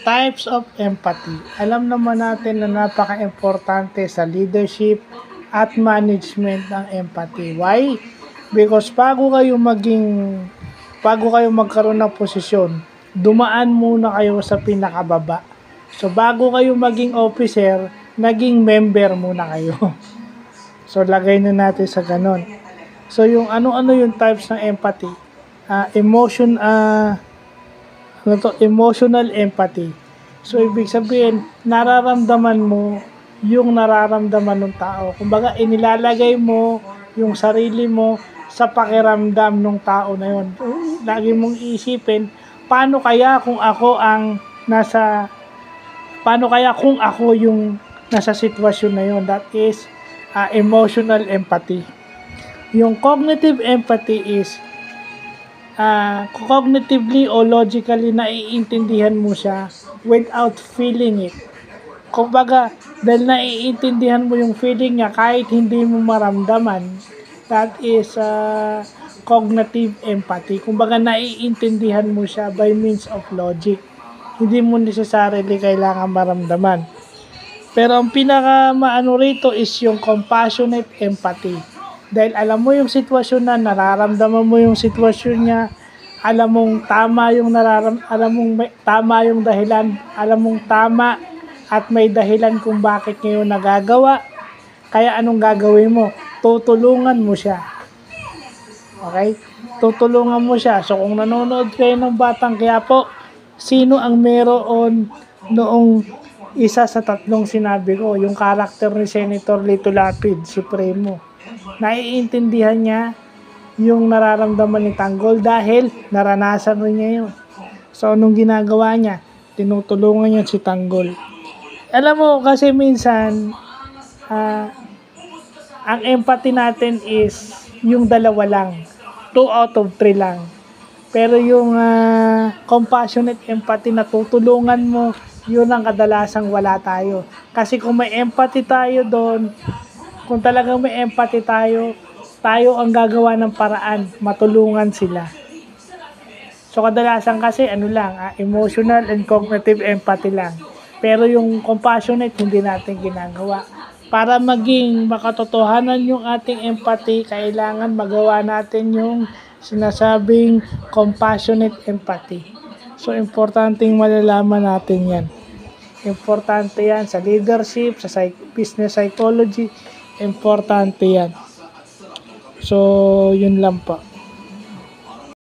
Types of empathy. Alam naman natin na napaka-importante sa leadership at management ng empathy. Why? Because bago kayo magkaroon ng posisyon, dumaan muna kayo sa pinakababa. So bago kayo maging officer, naging member muna kayo. So lagay na natin sa ganon. So yung ano-ano yung types ng empathy? Emotional empathy. So, ibig sabihin, nararamdaman mo yung nararamdaman ng tao. Kumbaga, inilalagay mo yung sarili mo sa pakiramdam ng tao na yun. Lagi mong iisipin, paano kaya kung ako yung nasa sitwasyon na yun? That is emotional empathy. Yung cognitive empathy is cognitively o logically naiintindihan mo siya without feeling it. Kumbaga, dahil naiintindihan mo yung feeling niya kahit hindi mo maramdaman, that is cognitive empathy. Kumbaga, naiintindihan mo siya by means of logic. Hindi mo necessarily kailangan maramdaman. Pero ang pinaka-maano rito is yung compassionate empathy. Dahil alam mo yung sitwasyon na, nararamdaman mo yung sitwasyon niya, alam mong tama yung tama yung dahilan, alam mong tama at may dahilan kung bakit ngayon nagagawa. Kaya anong gagawin mo? Tutulungan mo siya. Okay? Tutulungan mo siya. So kung nanonood kayo ng Batang Quiapo, sino ang meron noong isa sa tatlong sinabi ko? Yung karakter ni Senator Lito Lapid, Supremo. Naiintindihan niya yung nararamdaman ni Tanggol dahil naranasan rin niya yun. So, anong ginagawa niya? Tinutulungan niya si Tanggol. Alam mo, kasi minsan, ang empathy natin is yung dalawa lang. 2 out of 3 lang. Pero yung compassionate empathy na tutulungan mo, yun ang kadalasang wala tayo. Kasi kung may empathy tayo doon, kung talagang may empathy tayo ang gagawa ng paraan, matulungan sila. So kadalasan kasi emotional and cognitive empathy lang. Pero yung compassionate hindi natin ginagawa. Para maging makatotohanan yung ating empathy, kailangan magawa natin yung sinasabing compassionate empathy. So importanteng malalaman natin yan. Importante yan sa leadership, sa business psychology, importante yan. So, yun lang po.